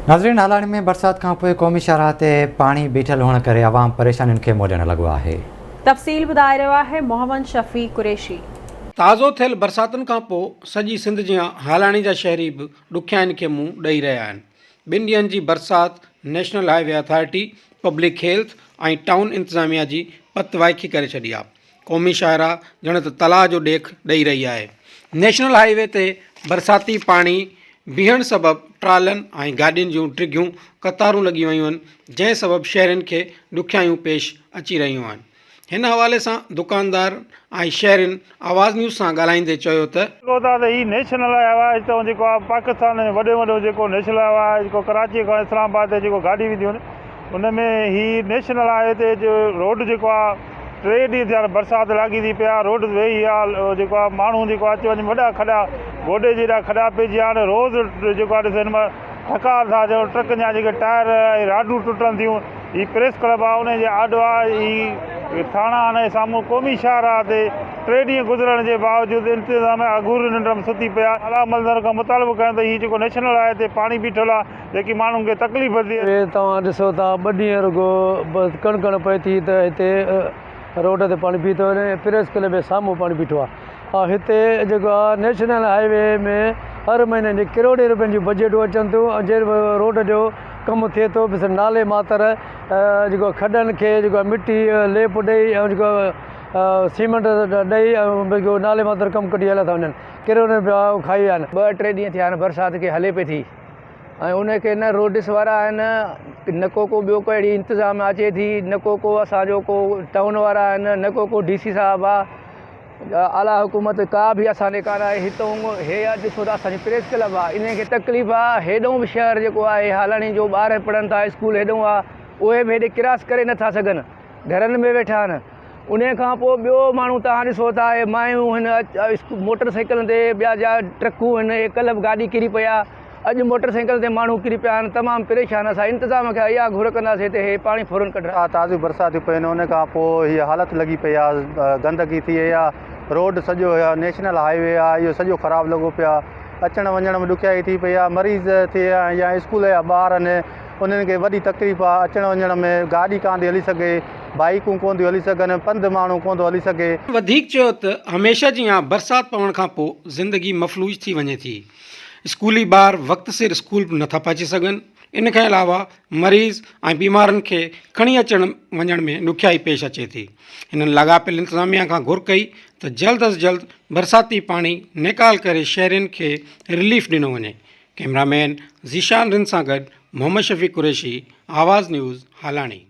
नाज़रीन, हालाणी में बरसात खां पोइ क़ौमी शाहराह ते पाणी बीठल हुअण करे आवाम परेशानियुनि खे मोड़ण लॻो आहे। तफ़सील ॿुधाए रहियो आहे मोहम्मद शफ़ी कुरैशी। ताज़ो थियल बरसातुनि खां पोइ सॼी सिंध जा हालाणी जा शहरी बि ॾुखियाईनि खे मुंहुं ॾेई रहिया आहिनि। 2 ॾींहंनि जी बरसात national highway authority, public health ऐं टाउन इंतिज़ामिया जी पत वाइकी करे छॾी आहे। क़ौमी शाहराह ॼण त तलाउ जो ॾेख ॾेई रही आहे। नेशनल हाईवे ते बरसाती पाणी बीहण सबबि ट्रालनि ऐं गाॾियुनि जूं डिघियूं कतारूं लॻी वयूं आहिनि, जंहिं सबबि शहरनि खे ॾुखियायूं पेश अची रहियूं आहिनि। हिन हवाले सां दुकानदार ऐं शहरनि आवाज़ न्यूज़ सां ॻाल्हाईंदे चयो त ही नेशनल आवाज़ तो जेको आहे पाकिस्तान में वॾो जेको नेशनल आवाज़ जेको कराची खां इस्लामाबाद ते जेको गाॾी वेंदियूं आहिनि, उन में ही नेशनल हाईवे ते जो रोड जेको आहे 3 ॾींहं थिया बरसाति लॻी थी पिया, रोड वेही आहे, जेको आहे माण्हू जेको अच वञ वॾा खॾा गोॾे जेड़ा खॾा पइजी विया आहिनि। रोज़ जेको आहे ॾिसण में थका था जो ट्रक जा जेके टायर ऐं राडूं टुटनि थियूं। ही प्रेस क्लब आहे, उन जे आॾो आहे ही थाणा आने साम्हूं क़ौमी शाहराह ते 3 ॾींहं गुज़रण जे बावजूदि इंतिज़ाम अघूर निंड में सुती पिया। आला मंज़र खां मुतालबो कयूं त हीउ जेको नेशनल आहे ते पाणी बीठल आहे, जेकी माण्हुनि खे तकलीफ़ थी। तव्हां ॾिसो था 2 ॾींहं रुगो कण पए थी त हिते रोड ते पाणी बीठो वञे, प्रेस क्लब जे साम्हूं पाणी बीठो आहे। ऐं हिते जेको आहे नेशनल हाईवे में हर महीने जे करोड़े रुपयनि जूं बजटूं अचनि थियूं ऐं जे रोड जो कमु थिए थो बसि नाले मातर जेको खॾनि खे जेको आहे मिटी लेप ॾेई ऐं जेको सीमेंट ॾेई ऐं जेको नाले मातर कमु कढी हलिया था वञनि। करोड़े रुपया खाई विया आहिनि। 2-3 ॾींहं थिया आहिनि बरसाति खे हले पई थी ऐं उनखे न रोडिस वारा आहिनि, न को ॿियो कोई अहिड़ी इंतिज़ाम अचे थी, न को असांजो को टाउन वारा आहिनि, न को DC साहिबु आहे, आला हुकूमत का बि असांजे कान आहे। हितां हे ॾिसो था असांजी प्रेस क्लब आहे, इनखे तकलीफ़ आहे। हेॾो बि शहर जेको आहे हालाणी जो ॿार पढ़नि था, स्कूल हेॾो आहे, उहे बि हेॾे क्रॉस करे नथा सघनि, घरनि में वेठा आहिनि। उन खां पोइ ॿियो माण्हू तव्हां ॾिसो था मायूं हिन मोटर साइकिलनि ते, ॿिया जा ट्रकूं आहिनि, कल्ह बि गाॾी किरी पिया, अॼु मोटर साइकिल ते माण्हू किरी पिया आहिनि। तमामु परेशान। असां इंतिज़ाम खे इहा घुर कंदासीं हिते हे पाणी फुरन कढणु। ताज़ियूं बरसातियूं पयूं आहिनि, उन खां पोइ हीअ हालत लॻी पई आहे, गंदगी थी वई आहे। रोड सॼो नेशनल हाईवे आहे, इहो सॼो ख़राबु लॻो पिया, अचण वञण में ॾुखियाई थी पई आहे। मरीज़ थिया या स्कूल जा ॿार आहिनि, उन्हनि खे वॾी तकलीफ़ आहे। अचण वञण में गाॾी कोन थी हली सघे, बाइकूं कोन थियूं हली सघनि, पंधु माण्हू कोन थो हली सघे। वधीक चयो त हमेशह जीअं बरसाति पवण खां पोइ ज़िंदगी मफ़लूज थी वञे थी। स्कूली ॿार वक़्त सिर स्कूल बि नथा पहुची सघनि। इन खां अलावा मरीज़ ऐं बीमारनि खे खणी अचण वञण में ॾुखियाई पेश अचे थी। हिननि लाॻापियल इंतिज़ामिया खां घुर कई त जल्द अज़ जल्द बरसाती पाणी निकाल करे शहरनि खे रिलीफ ॾिनो वञे। कैमरामैन ज़ीशान रिन सां गॾु मोहम्मद शफ़ी कुरैशी, आवाज़ न्यूज़, हालाणी।